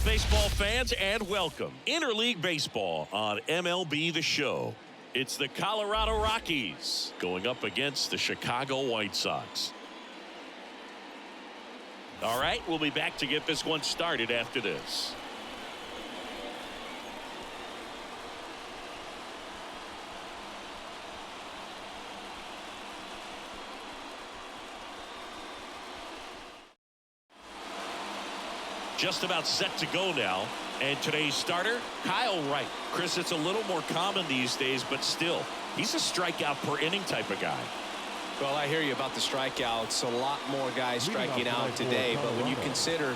baseball fans, and welcome. Interleague Baseball on MLB The Show. It's the Colorado Rockies going up against the Chicago White Sox. All right, we'll be back to get this one started after this. Just about set to go now. And today's starter, Kyle Wright. Chris, it's a little more common these days, but still, he's a strikeout per inning type of guy. Well, I hear you about the strikeouts. A lot more guys striking out today, but when you consider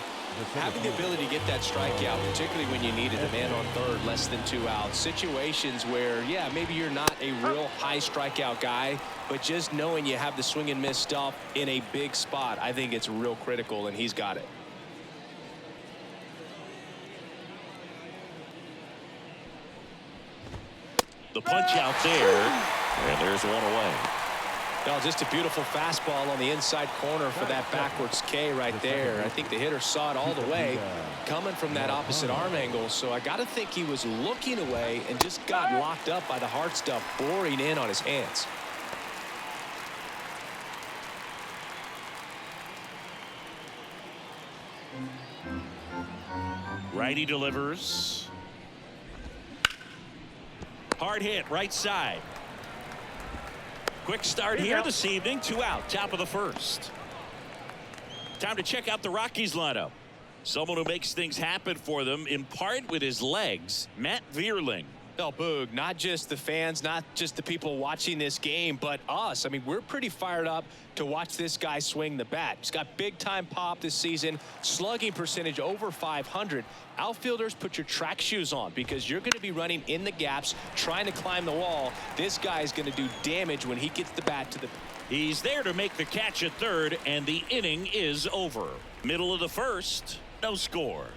having the ability to get that strikeout, particularly when you needed a man on third, less than 2 outs, situations where, yeah, maybe you're not a real high strikeout guy, but just knowing you have the swing and miss stuff in a big spot, I think it's real critical, and he's got it. The punch out there, and there's one away. No, just a beautiful fastball on the inside corner for that backwards K right there. I think the hitter saw it all the way coming from that opposite arm angle, so I got to think he was looking away and just got locked up by the hard stuff boring in on his hands. Righty delivers. Hard hit, right side. Quick start here this evening. 2 out, top of the first. Time to check out the Rockies lineup. Someone who makes things happen for them, in part with his legs, Matt Vierling. Oh, Boog, not just the fans, not just the people watching this game, but us. I mean, we're pretty fired up to watch this guy swing the bat. He's got big-time pop this season, slugging percentage over 500. Outfielders, put your track shoes on because you're going to be running in the gaps, trying to climb the wall. This guy's going to do damage when he gets the bat to the... He's there to make the catch at third, and the inning is over. Middle of the first, no score.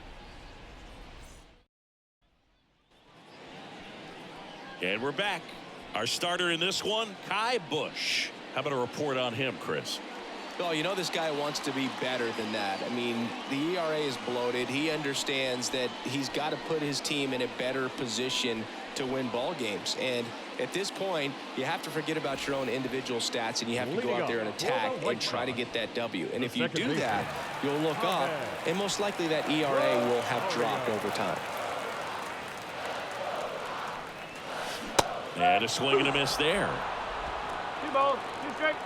And we're back. Our starter in this one, Ky Bush. How about a report on him, Chris? Oh, you know this guy wants to be better than that. I mean, the ERA is bloated. He understands that he's got to put his team in a better position to win ball games. And at this point, you have to forget about your own individual stats, and you have to go out there and attack and try to get that W. And if you do that, you'll look up, and most likely that ERA will have dropped over time. And a swing and a miss there. 2 balls, 2 strikes.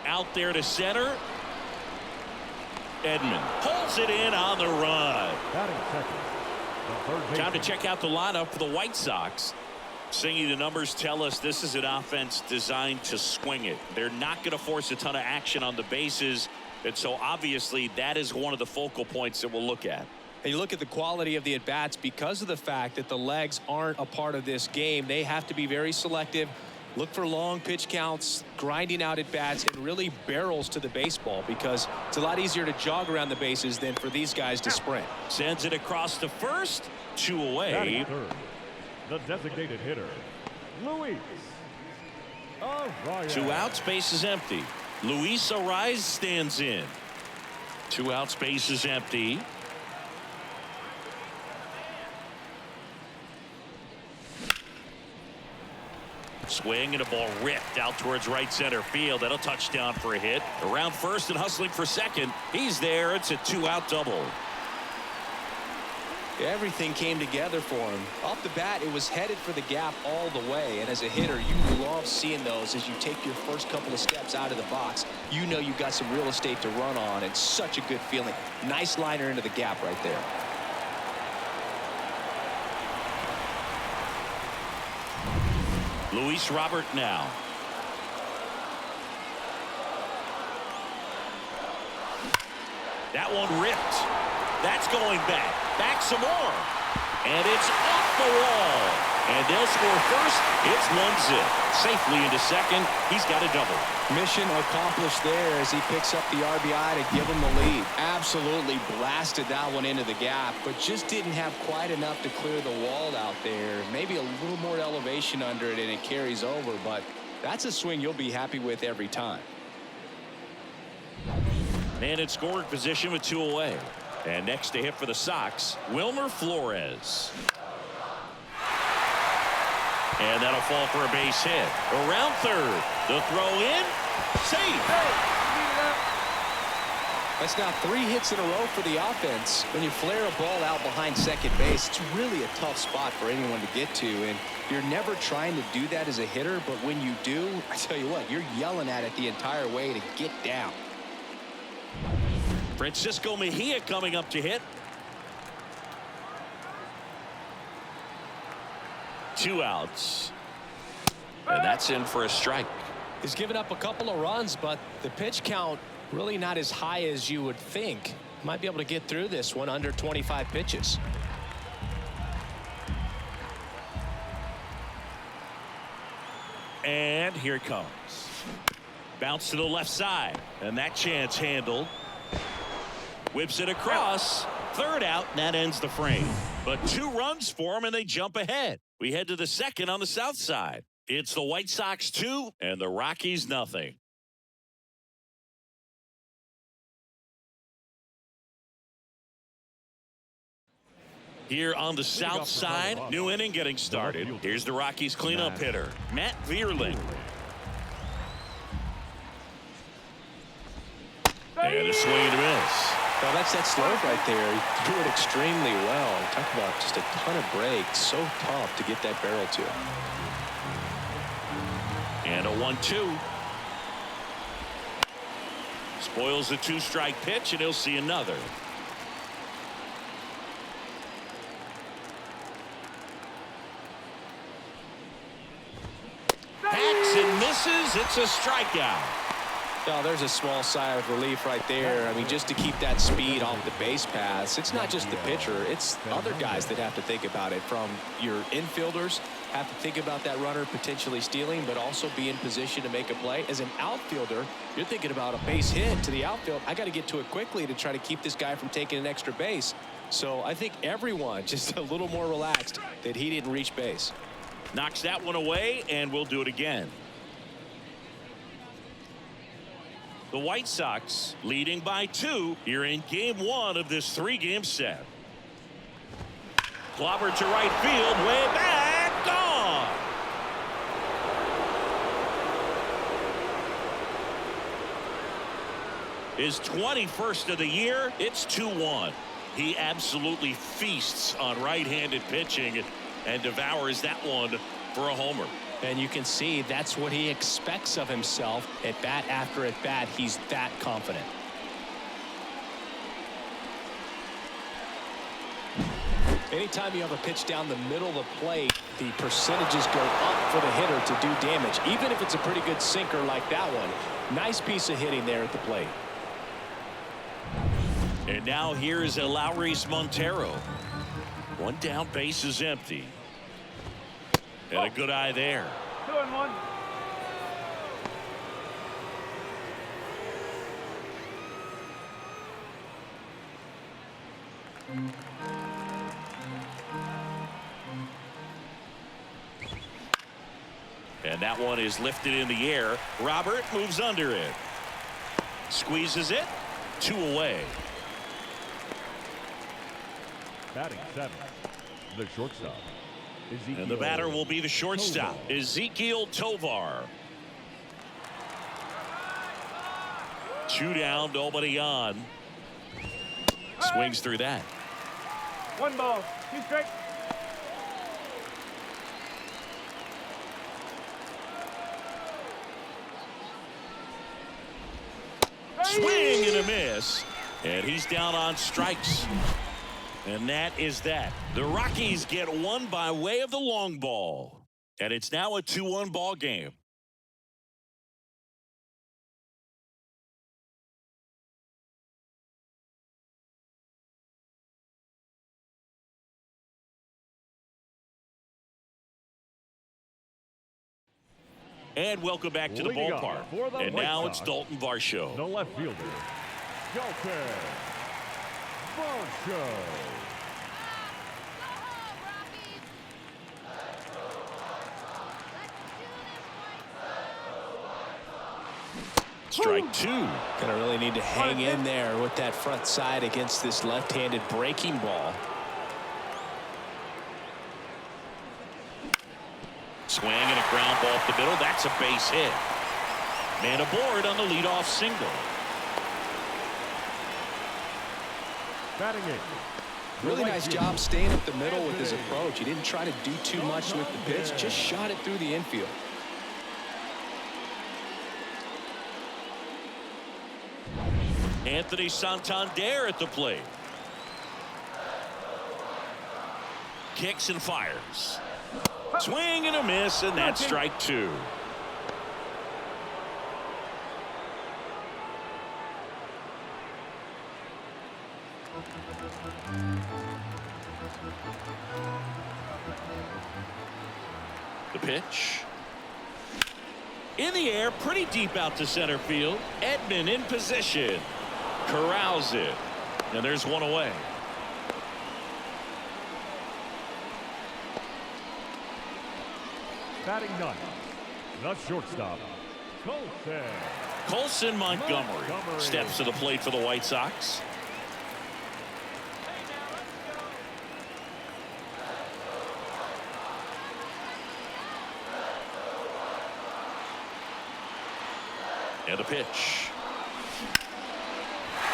Out there to center. Edman pulls it in on the run. Time to check out the lineup for the White Sox. Singy, the numbers tell us this is an offense designed to swing it. They're not going to force a ton of action on the bases, and so obviously that is one of the focal points that we'll look at. And you look at the quality of the at-bats because of the fact that the legs aren't a part of this game. They have to be very selective, look for long pitch counts, grinding out at-bats, and really barrels to the baseball because it's a lot easier to jog around the bases than for these guys to sprint. Sends it across to first, 2 away. The designated hitter, Luis. 2 outs, base is empty. Luis Arraez stands in. 2 outs, base is empty. Swing and a ball ripped out towards right center field. That'll touchdown for a hit. Around first and hustling for second. He's there. It's a 2-out double. Everything came together for him. Off the bat, it was headed for the gap all the way. And as a hitter, you love seeing those as you take your first couple of steps out of the box. You know you've got some real estate to run on. It's such a good feeling. Nice liner into the gap right there. Luis Robert now. That one ripped. That's going back. Back some more. And it's off the wall. And they'll score first. It's 1-0. Safely into second. He's got a double. Mission accomplished there as he picks up the RBI to give him the lead. Absolutely blasted that one into the gap, but just didn't have quite enough to clear the wall out there. Maybe a little more elevation under it and it carries over, but that's a swing you'll be happy with every time. And in scoring position with 2 away. And next to hit for the Sox, Wilmer Flores. And that'll fall for a base hit. Around third. The throw in. Safe. That's now 3 hits in a row for the offense. When you flare a ball out behind second base, it's really a tough spot for anyone to get to. And you're never trying to do that as a hitter. But when you do, I tell you what, you're yelling at it the entire way to get down. Francisco Mejia coming up to hit. 2 outs. And that's in for a strike. He's given up a couple of runs, but the pitch count really not as high as you would think. Might be able to get through this one under 25 pitches. And here it comes. Bounce to the left side. And that chance handled. Whips it across. Third out, and that ends the frame. But 2 runs for them, and they jump ahead. We head to the second on the south side. It's the White Sox 2 and the Rockies nothing. Here on the south side, new inning getting started. Here's the Rockies cleanup hitter, Matt Vierling. And a swing and a miss. Well, that's that slope right there. He threw it extremely well. Talk about just a ton of breaks. So tough to get that barrel to. And a 1-2. Spoils the 2-strike pitch, and he'll see another. Hacks and misses. It's a strikeout. Oh, there's a small sigh of relief right there. I mean, just to keep that speed off the base pass. It's not just the pitcher. It's other guys that have to think about it. From your infielders have to think about that runner potentially stealing, but also be in position to make a play. As an outfielder, you're thinking about a base hit to the outfield. I got to get to it quickly to try to keep this guy from taking an extra base. So I think everyone just a little more relaxed that he didn't reach base. Knocks that one away, and we'll do it again. The White Sox leading by 2 here in game 1 of this 3-game set. Clobber to right field, way back, gone. His 21st of the year. It's 2-1. He absolutely feasts on right-handed pitching and devours that one for a homer. And you can see that's what he expects of himself at bat after at bat. He's that confident. Anytime you have a pitch down the middle of the plate, the percentages go up for the hitter to do damage, even if it's a pretty good sinker like that one. Nice piece of hitting there at the plate. And now here's Eleuris Montero. 1 down, base is empty. And a good eye there. 2-1. And that one is lifted in the air. Robert moves under it. Squeezes it. 2 away. Batting 7, the shortstop. And the batter will be the shortstop, Ezekiel Tovar. 2 down, nobody on. Swings through that. 1 ball, 2 strikes. Swing and a miss. And he's down on strikes. And that is that. The Rockies get 1 by way of the long ball. And it's now a 2-1 ball game. And welcome back to the ballpark. And now it's Dalton Varsho. The left fielder, Dalton Varsho. Strike two. Gonna really need to hang in there with that front side against this left-handed breaking ball. Swing and a ground ball up the middle. That's a base hit. Man aboard on the leadoff single. Batting eight. Really nice job staying up the middle with his approach. He didn't try to do too much with the pitch, just shot it through the infield. Anthony Santander at the plate. Kicks and fires. Swing and a miss, and that's strike two. The pitch. In the air, pretty deep out to center field. Edman in position. Corrals it. And there's one away. Batting ninth. The shortstop. Colson. Colson Montgomery steps to the plate for the White Sox. And the pitch.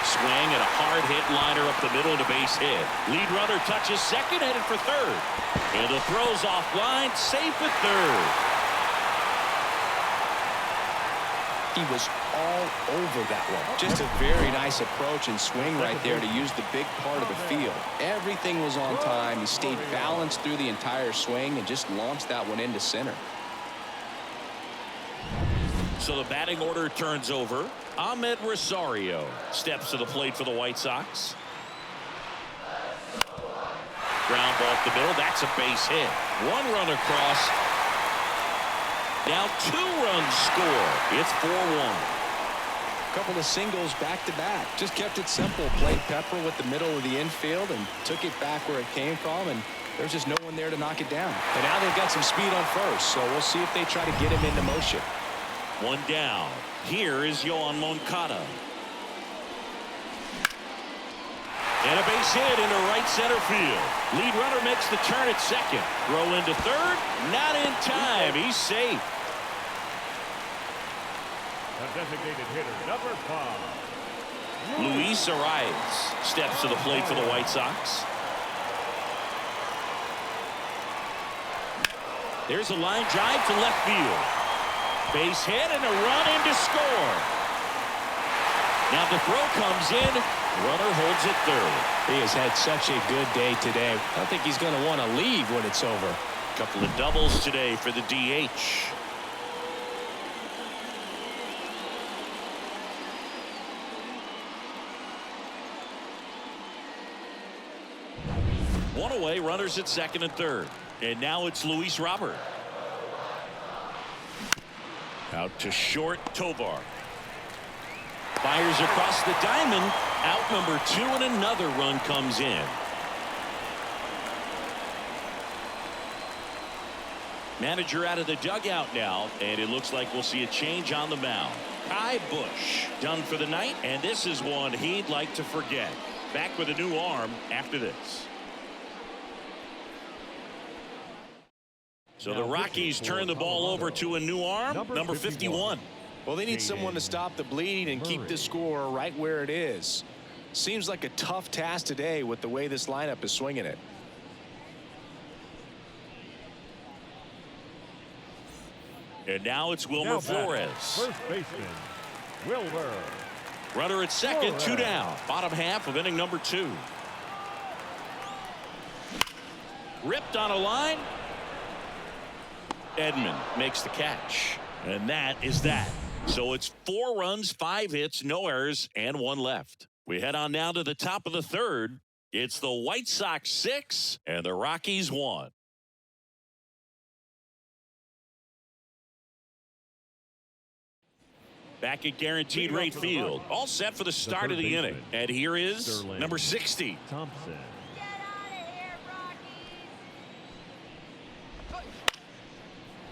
Swing and a hard hit liner up the middle and a base hit. Lead runner touches second, headed for third. And the throw's offline, safe at third. He was all over that one. Just a very nice approach and swing right there to use the big part of the field. Everything was on time. He stayed balanced through the entire swing and just launched that one into center. So the batting order turns over. Ahmed Rosario steps to the plate for the White Sox. Ground ball up the middle. That's a base hit. One run across. Now two runs score. It's 4-1. Couple of singles back to back. Just kept it simple. Played pepper with the middle of the infield and took it back where it came from. And there's just no one there to knock it down. And now they've got some speed on first. So we'll see if they try to get him into motion. One down. Here is Yohan Moncada. And a base hit into right center field. Lead runner makes the turn at second. Throw into third. Not in time. He's safe. The designated hitter, number 5. Luis Arias steps to the plate for the White Sox. There's a line drive to left field. Base hit and a run in to score. Now the throw comes in. Runner holds it third. He has had such a good day today. I don't think he's going to want to leave when it's over. A couple of doubles today for the DH. One away, runners at second and third. And now it's Luis Robert. Out to short, Tovar. Fires across the diamond. Out number 2, and another run comes in. Manager out of the dugout now, and it looks like we'll see a change on the mound. Kai Bush done for the night, and this is one he'd like to forget. Back with a new arm after this. So the Rockies turn the ball over to a new arm, number 51. Well, they need someone to stop the bleeding and keep the score right where it is. Seems like a tough task today with the way this lineup is swinging it. And now it's Wilmer Flores. First baseman, Wilmer. Runner at second, 2 down. Bottom half of inning number 2. Ripped on a line. Edman makes the catch. And that is that. So it's 4 runs, 5 hits, no errors, and 1 left. We head on now to the top of the third. It's the White Sox 6 and the Rockies 1. Back at guaranteed rate field. All set for the start of the inning. And here is number 60. Thompson.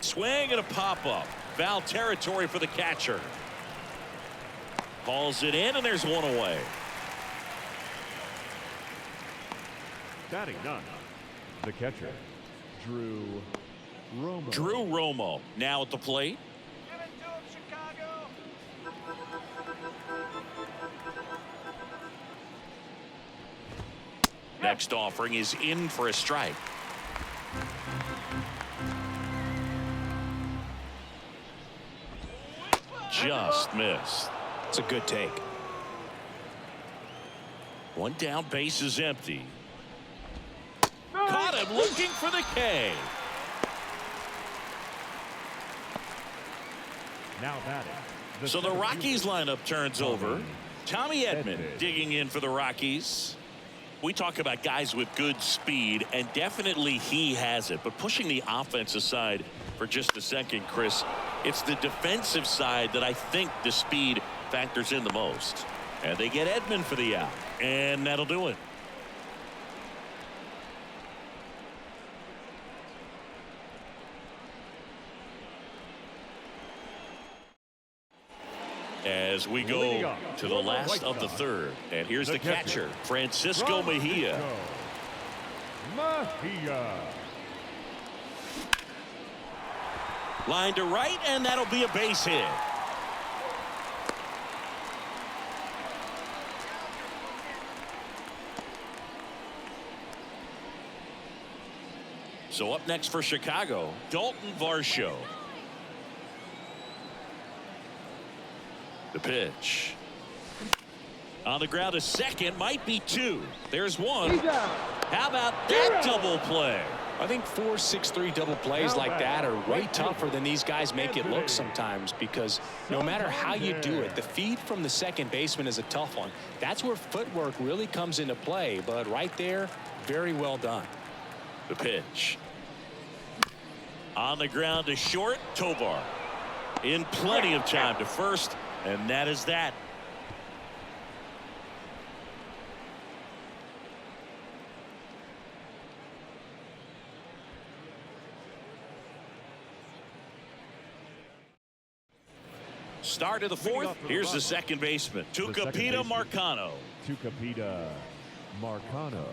Swing and a pop-up. Foul territory for the catcher. Calls it in, and there's one away. Batting ninth, the catcher, Drew Romo. Drew Romo now at the plate. Give it to him, Chicago. Next offering is in for a strike. Just missed. It's a good take. One down, base is empty. Caught him looking for the K. Now batting. So the Rockies lineup turns over. Tommy Edman Edman digging in for the Rockies. We talk about guys with good speed, and definitely he has it. But pushing the offense aside for just a second, Chris, it's the defensive side that I think the speed factors in the most. And they get Edman for the out. And that'll do it. As we go to the last of the third. And here's the catcher, Francisco Mejia. Line to right, and that'll be a base hit. So up next for Chicago, Dalton Varsho. The pitch. On the ground, a second, might be two. There's one. How about that double play? I think 4-6-3 double plays like that are way tougher than these guys make it look sometimes, because no matter how you do it, the feed from the second baseman is a tough one. That's where footwork really comes into play, but right there, very well done. The pitch. On the ground to short, Tovar. In plenty of time to first, and that is that. Start of the fourth. Here's the second baseman, Tucupita Marcano. Tucupita Marcano.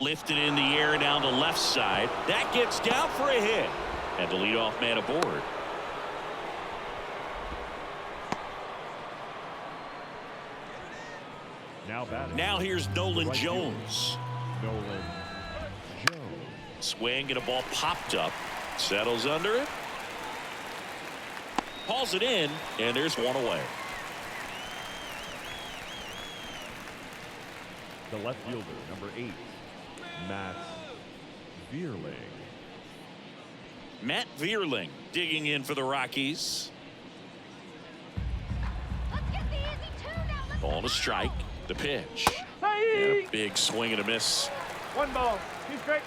Lifted in the air down the left side. That gets down for a hit. And the leadoff man aboard. Now batting. Now here's Nolan Jones. Nolan Jones. Swing and a ball popped up. Settles under it. Hauls it in, and there's one away. The left fielder, number 8, Matt Vierling. Matt Vierling digging in for the Rockies. Ball to strike. The pitch. And a big swing and a miss. One ball. He's great.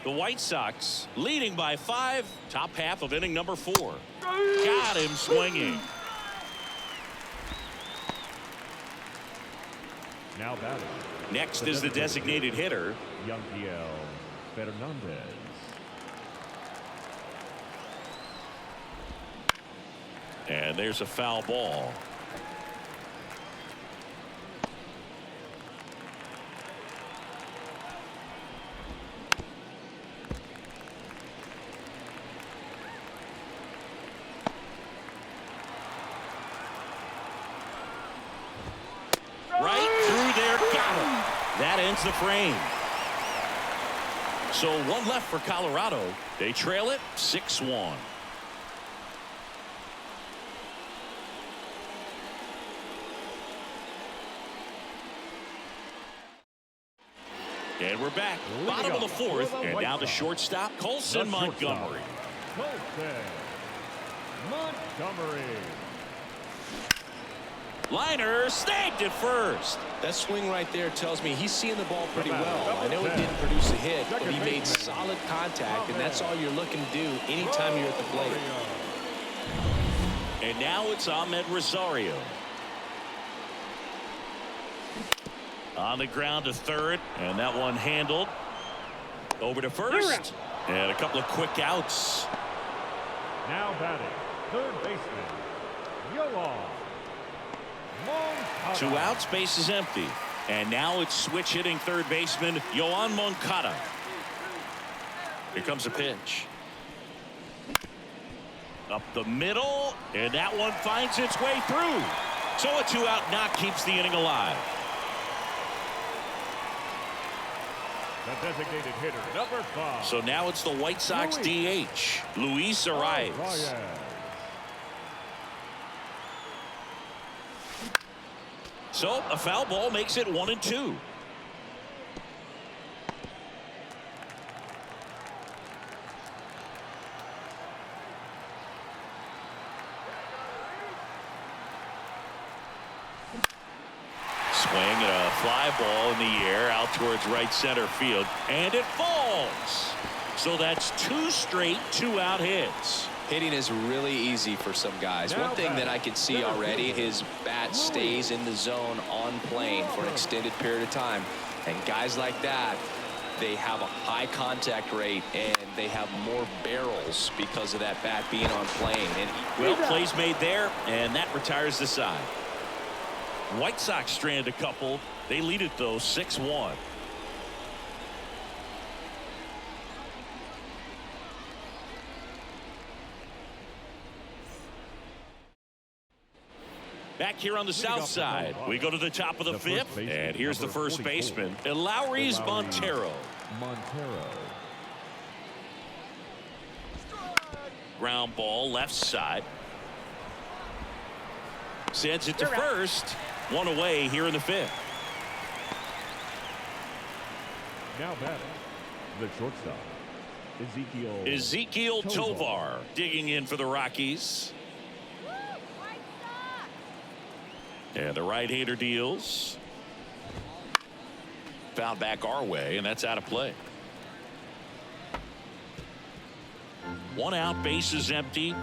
The White Sox leading by 5. Top half of inning number 4. Got him swinging. Now batting. Next is the designated hitter, Yanquiel Fernandez. and there's a foul ball. Right through there, got him. That ends the frame. So one left for Colorado. They trail it 6-1. And we're back. Bottom of the fourth. And now the shortstop, Colson Montgomery. Colson Montgomery. Liner snagged it first. That swing right there tells me he's seeing the ball pretty well. I know it didn't produce a hit, but he made solid contact, and that's all you're looking to do anytime you're at the plate. And now it's Ahmed Rosario. On the ground to third, and that one handled. Over to first, and a couple of quick outs. Now batting, third baseman, Yoan Moncada. 2 outs, base is empty. And now it's switch hitting third baseman Yoan Moncada. Here comes a pitch. Up the middle, and that one finds its way through. So a 2-out knock keeps the inning alive. The designated hitter, number 5. So now it's the White Sox DH, Luis Arias. So a foul ball makes it 1-2. Swing and a fly ball in the air out towards right center field, and it falls. So that's 2 straight 2-out hits. Hitting is really easy for some guys. One thing that I can see already, his bat stays in the zone on plane for an extended period of time. And guys like that, they have a high contact rate and they have more barrels because of that bat being on plane. And well, plays made there, and that retires the side. White Sox strand a couple. They lead it though 6-1. Back here on the south side, we go to the top of the 5th, and here's the first baseman, Elauris Montero. Ground ball left side. Sends it to first. 1 away here in the 5th. Now batting, the shortstop, Ezekiel Tovar digging in for the Rockies. And the right-hander deals. Foul back our way, and that's out of play. 1 out, base is empty.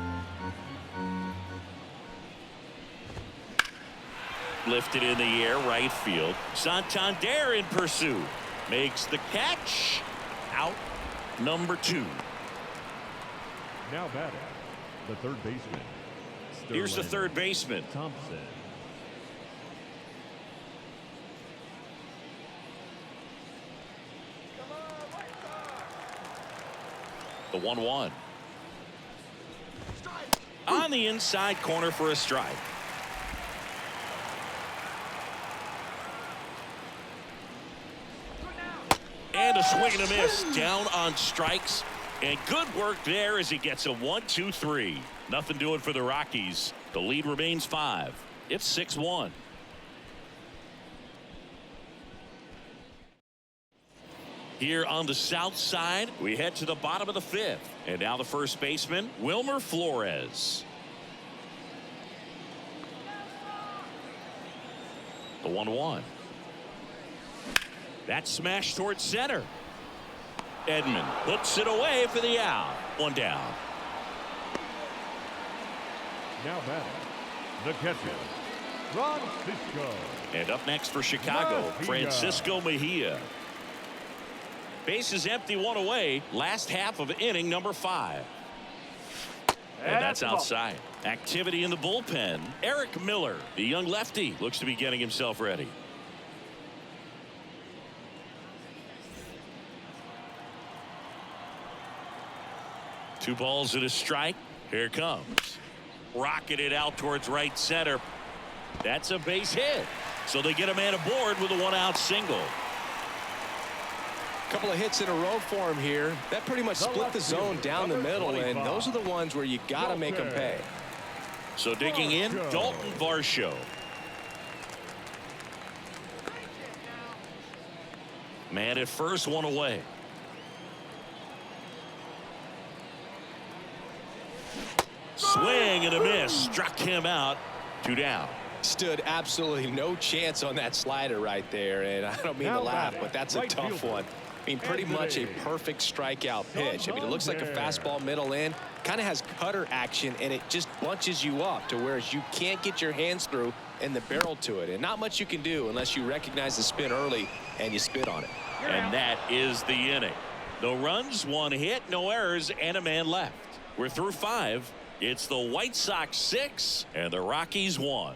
Lifted in the air, right field. Santander in pursuit. Makes the catch. Out number 2. Now batting, the third baseman. Here's the third baseman, Thompson. the 1-1. On the inside corner for a strike. And a swing and a miss. Down on strikes. And good work there as he gets a 1-2-3. Nothing doing for the Rockies. The lead remains 5. It's 6-1. Here on the south side, we head to the bottom of the 5th. And now the first baseman, Wilmer Flores. The 1-1. That smash towards center. Edman puts it away for the out. 1 down. Now batting, the catcher, Francisco. And up next for Chicago, Mejia. Francisco Mejia. Base is empty, 1 away. Last half of inning number 5. And that's outside. Activity in the bullpen. Eric Miller, the young lefty, looks to be getting himself ready. Two balls and a strike. Here it comes. Rocketed out towards right center. That's a base hit. So they get a man aboard with a 1-out single. Couple of hits in a row for him here. That pretty much split the zone down the middle, and those are the ones where you got to make them pay. So digging in, Dalton Varsho. Man at first, 1 away. Swing and a miss. Struck him out. 2 down. Stood absolutely no chance on that slider right there, and I don't mean to laugh, but that's a tough one. I mean, pretty much a perfect strikeout pitch. I mean, it looks like a fastball middle in, kind of has cutter action, and it just bunches you up to where you can't get your hands through and the barrel to it. And not much you can do unless you recognize the spin early and you spit on it. And that is the inning. No runs, 1 hit, no errors, and a man left. We're through 5. It's the White Sox 6 and the Rockies 1.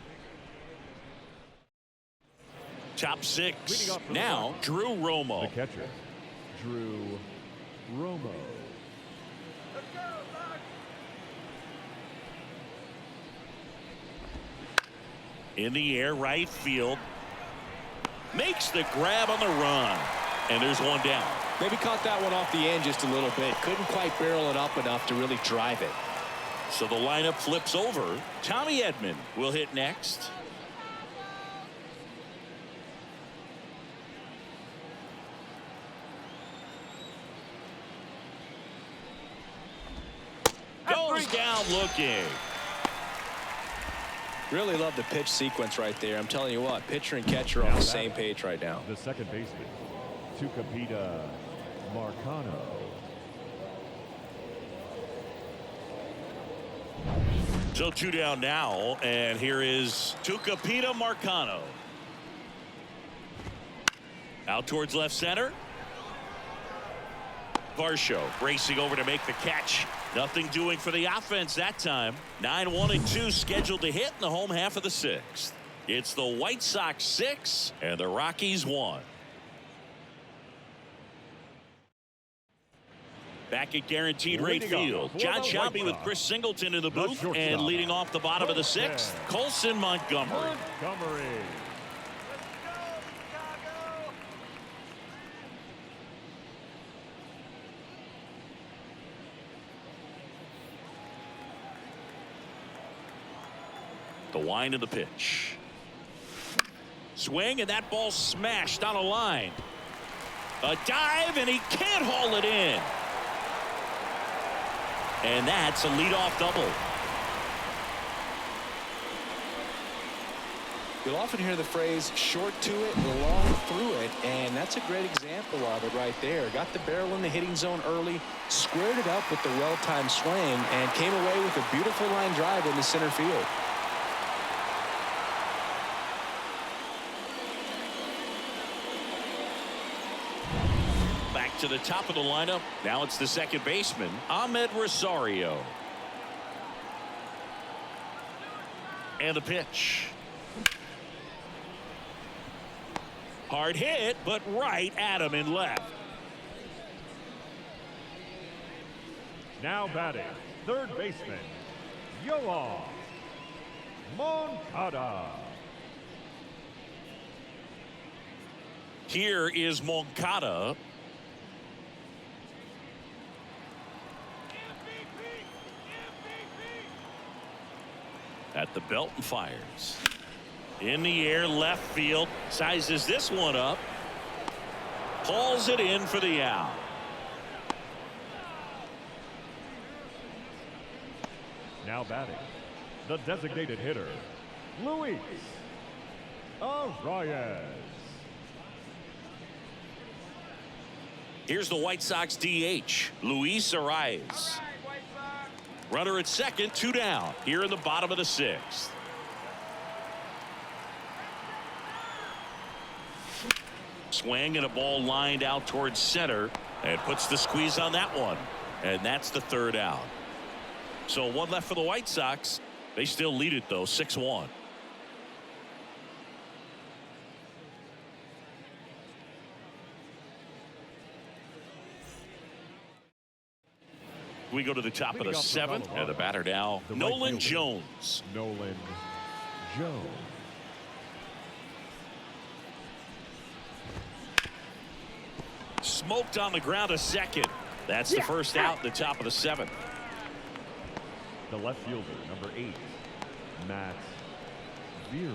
Top 6 now, Drew Romo. The catcher, Drew Romo. In the air, right field. Makes the grab on the run. And there's one down. Maybe caught that one off the end just a little bit. Couldn't quite barrel it up enough to really drive it. So the lineup flips over. Tommy Edman will hit next. Goes down looking. Really love the pitch sequence right there. I'm telling you what, pitcher and catcher are on the same page right now. The second baseman, Tucupita Marcano. So 2 down now, and here is Tucupita Marcano. Out towards left center. Varsho racing over to make the catch. Nothing doing for the offense that time. 9-1-2 scheduled to hit in the home half of the 6th. It's the White Sox 6 and the Rockies 1. Back at guaranteed rate field. John Shelby with Chris Singleton in the booth, and leading off the bottom of the 6th, Colson Montgomery. The wind of the pitch. Swing, and that ball smashed on a line. A dive, and he can't haul it in. And that's a leadoff double. You'll often hear the phrase short to it, long through it, and that's a great example of it right there. Got the barrel in the hitting zone early, squared it up with the well-timed swing, and came away with a beautiful line drive in the center field. To the top of the lineup. Now it's the second baseman, Ahmed Rosario. And the pitch. Hard hit, but right at him in left. Now batting, third baseman, Yoan Moncada. Here is Moncada. At the belt and fires. In the air, left field. Sizes this one up. Hauls it in for the out. Now batting, the designated hitter, Luis Arias. Here's the White Sox DH, Luis Arias. Runner at second, 2 down here in the bottom of the 6th. Swing, and a ball lined out towards center, and puts the squeeze on that one, and that's the 3rd out. So 1 left for the White Sox. They still lead it though, 6-1. We go to the top of the 7th, and the batter now, Nolan Jones. Nolan Jones. Smoked on the ground a second. That's the first out, the top of the 7th. The left fielder, number 8, Matt Vierling.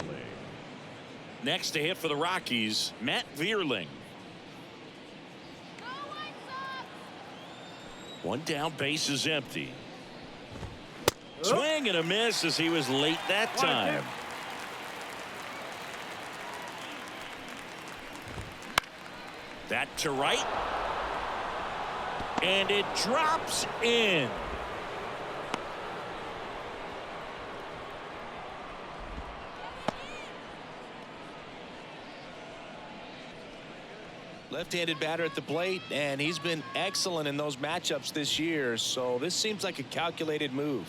Next to hit for the Rockies, Matt Vierling. 1 down, base is empty. Swing and a miss as he was late that time. That to right. And it drops in. Left-handed batter at the plate, and he's been excellent in those matchups this year, so this seems like a calculated move.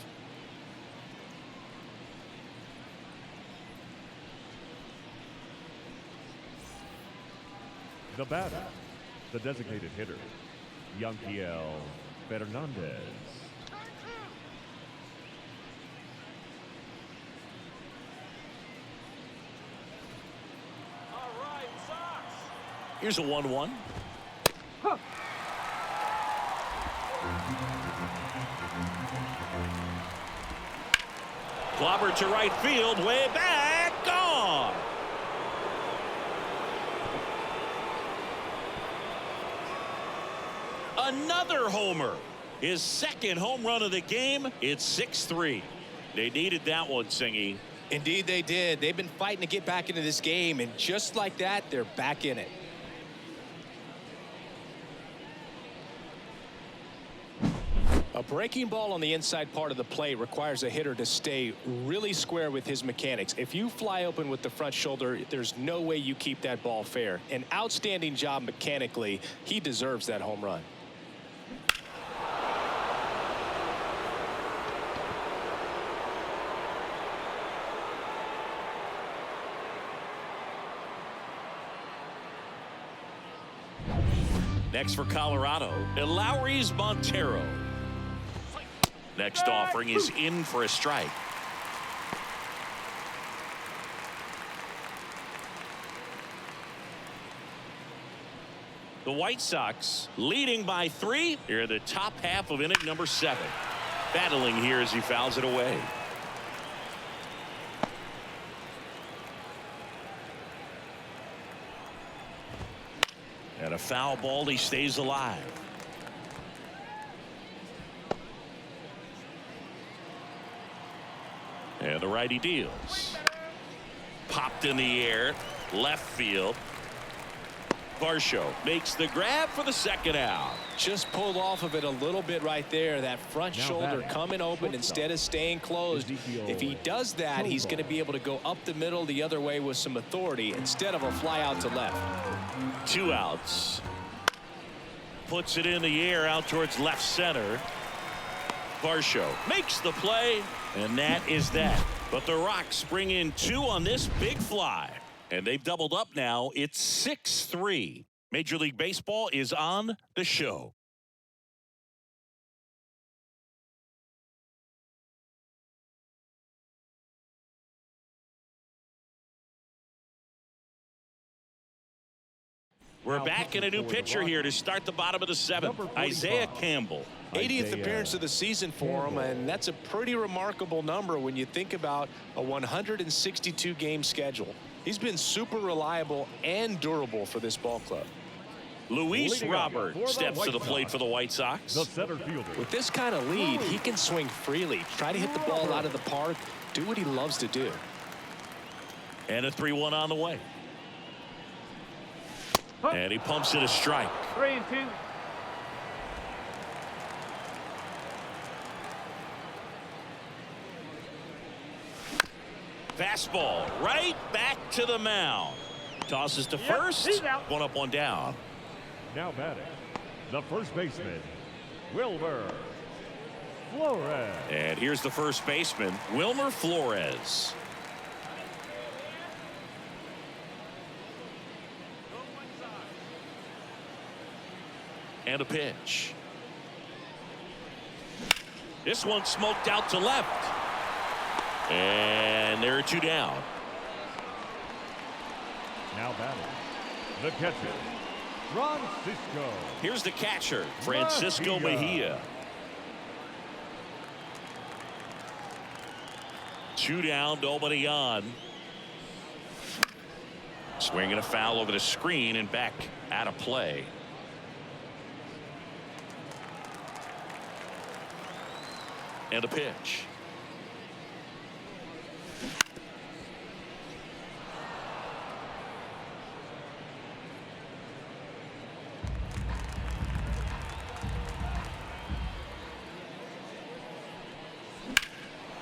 The batter, the designated hitter, Yanquiel Fernandez. Here's a 1-1. Clobber to right field, way back, gone. Another homer. His second home run of the game. It's 6-3. They needed that one, Singy. Indeed they did. They've been fighting to get back into this game, and just like that, they're back in it. A breaking ball on the inside part of the plate requires a hitter to stay really square with his mechanics. If you fly open with the front shoulder, there's no way you keep that ball fair. An outstanding job mechanically. He deserves that home run. Next for Colorado, Elauris Montero. Next offering is in for a strike. The White Sox leading by 3 here in the top half of inning number 7. Battling here as he fouls it away. And a foul ball, he stays alive. And the righty deals. Popped in the air, left field. Varsho makes the grab for the second out. Just pulled off of it a little bit right there. That front shoulder coming open instead of staying closed. If he does that, he's going to be able to go up the middle the other way with some authority instead of a fly out to left. 2 outs. Puts it in the air out towards left center. Varsho makes the play, and that is that. But the Rocks bring in 2 on this big fly. And they've doubled up now. It's 6-3. Major League Baseball is on the show. We're back in a new pitcher here to start the bottom of the 7th. Isaiah Campbell. 80th appearance of the season for him, and that's a pretty remarkable number when you think about a 162 game schedule. He's been super reliable and durable for this ball club. Luis Robert steps to the plate for the White Sox. The center fielder. With this kind of lead, he can swing freely, try to hit the ball out of the park, do what he loves to do. And a 3-1 on the way. And he pumps it a strike. 3-2. Fastball right back to the mound. Tosses to first. he's out. 1 up, 1 down. Now batting, the first baseman, Wilmer Flores. And here's the first baseman, Wilmer Flores. And a pitch. This one smoked out to left. And there are 2 down. Now batting, the catcher, Francisco. Here's the catcher, Francisco Mejia. 2 down, nobody on. Swinging a foul over the screen and back out of play. And a pitch.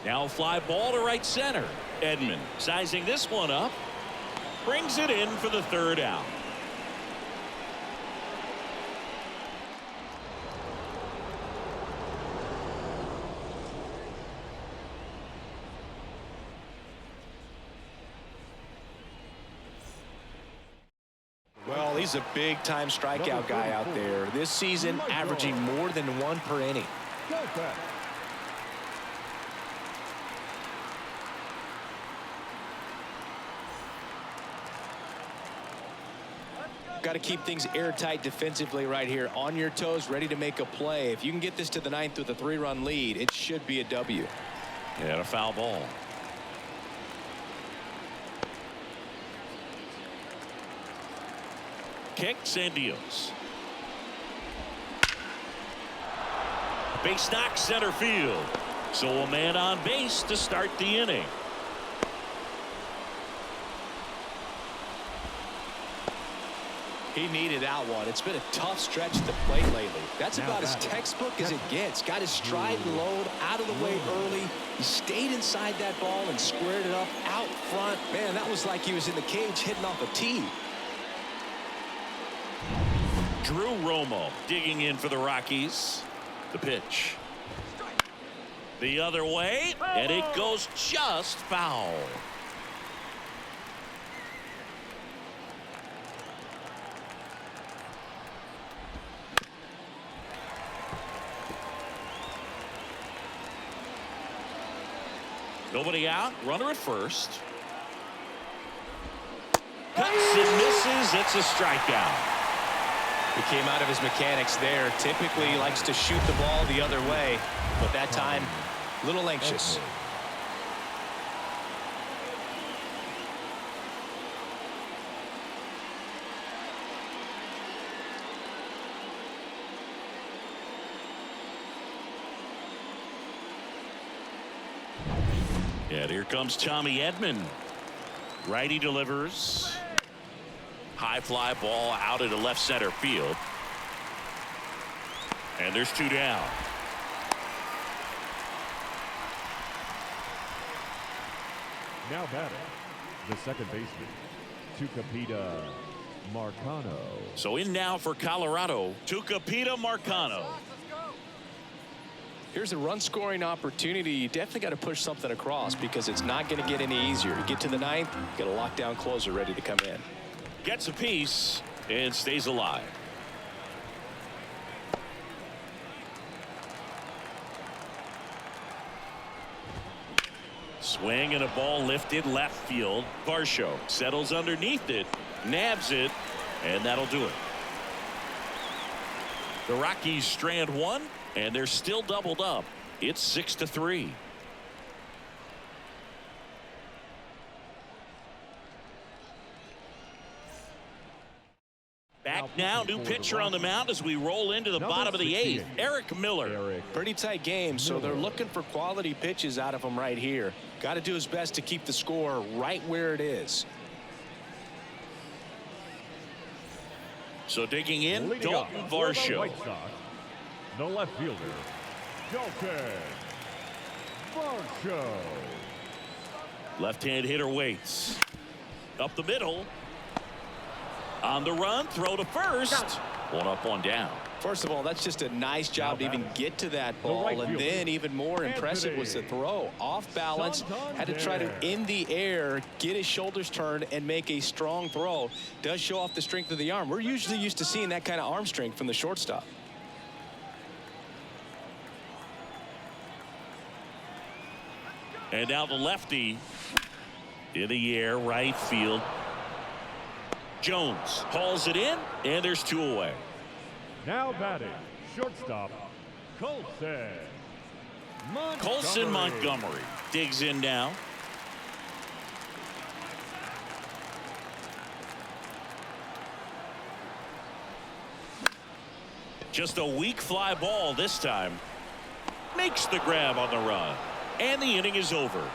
Now a fly ball to right center. Edman sizing this one up. Brings it in for the 3rd out. He's a big-time strikeout guy out there. This season, averaging more than 1 per inning. Got to keep things airtight defensively right here. On your toes, ready to make a play. If you can get this to the 9th with a 3-run lead, it should be a W. And a foul ball. Kicks and deals. Base knock center field. So a man on base to start the inning. He needed that one. It's been a tough stretch at the plate lately. That's about as textbook as it gets. Got his stride and load out of the way early. He stayed inside that ball and squared it up out front. Man, that was like he was in the cage hitting off a tee. Drew Romo digging in for the Rockies. The pitch. The other way, and it goes just foul. Nobody out. Runner at first. Cuts and misses. It's a strikeout. He came out of his mechanics there. Typically he likes to shoot the ball the other way, but that time a little anxious. And here comes Tommy Edman. Righty delivers. High fly ball out into left center field. And there's 2 down. Now batting, the second baseman, Tucupita Marcano. So in now for Colorado, Tucupita Marcano. Here's a run scoring opportunity. You definitely got to push something across because it's not going to get any easier. You get to the 9th, get a lockdown closer ready to come in. Gets a piece and stays alive. Swing and a ball lifted left field. Varsho settles underneath it, nabs it, and that'll do it. The Rockies strand 1, and they're still doubled up. It's 6-3. Back now, new pitcher on the mound as we roll into the bottom of the 8th. Eric Miller. Pretty tight game, so they're looking for quality pitches out of him right here. Got to do his best to keep the score right where it is. So digging in, Leading Dalton up for the Varsho. White Sox, the left fielder, Dalton Varsho. Left-hand hitter waits. Up the middle. On the run, throw to first. 1 up, 1 down. First of all, that's just a nice job to even get to that ball, and then even more impressive was the throw. Off balance, had to try to in the air, get his shoulders turned, and make a strong throw. Does show off the strength of the arm. We're usually used to seeing that kind of arm strength from the shortstop. And now the lefty in the air, right field. Jones hauls it in, and there's 2 away. Now batting, shortstop, Colson Montgomery. Colson Montgomery digs in now. Just a weak fly ball this time. Makes the grab on the run. And the inning is over.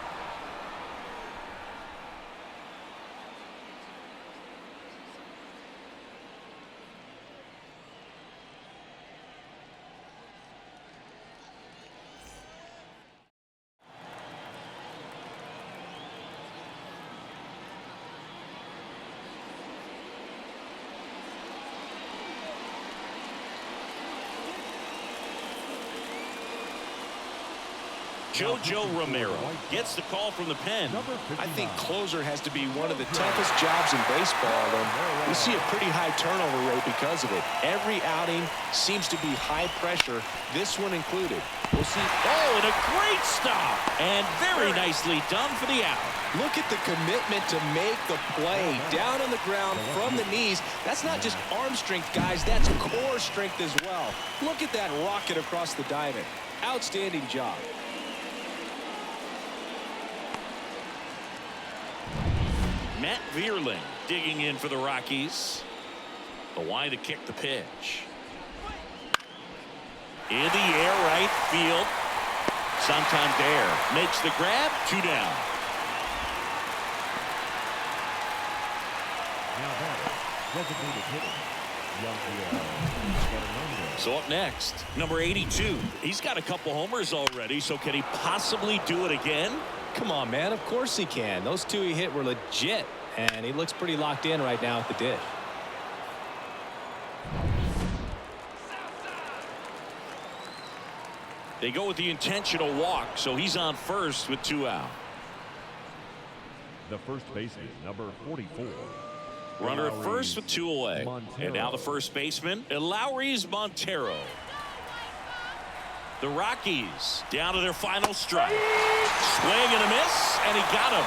JoJo Romero gets the call from the pen. I think closer has to be one of the toughest jobs in baseball, and we see a pretty high turnover rate because of it. Every outing seems to be high pressure, this one included. We'll see. Oh, and a great stop, and very nicely done for the out. Look at the commitment to make the play down on the ground from the knees. That's not just arm strength, guys. That's core strength as well. Look at that rocket across the diamond. Outstanding job. Matt Vierling digging in for the Rockies. The wide to kick the pitch. In the air, right field. Santander makes the grab. 2 down. So up next, number 82. He's got a couple homers already, so can he possibly do it again? Come on, man. Of course he can. Those 2 he hit were legit, and he looks pretty locked in right now at the dish. They go with the intentional walk, so he's on first with 2 out. The first baseman, number 44. Runner at first with 2 away. Montero. And now the first baseman, Elauris Montero. The Rockies down to their final strike. Swing and a miss, and he got him.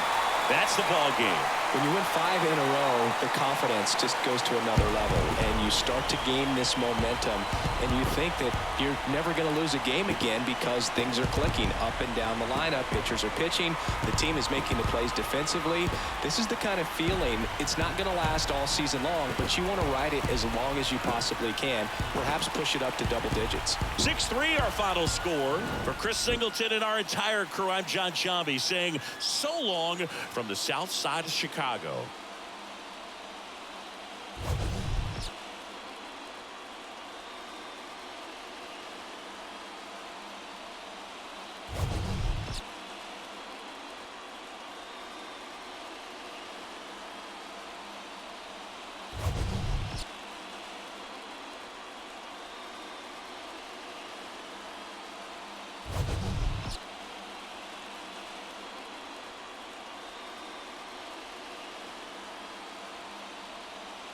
That's the ball game. When you win 5 in a row, the confidence just goes to another level, and you start to gain this momentum, and you think that you're never going to lose a game again because things are clicking up and down the lineup. Pitchers are pitching. The team is making the plays defensively. This is the kind of feeling. It's not going to last all season long, but you want to ride it as long as you possibly can. Perhaps push it up to double digits. 6-3 our final score. For Chris Singleton and our entire crew, I'm John Shambi saying so long from the south side of Chicago.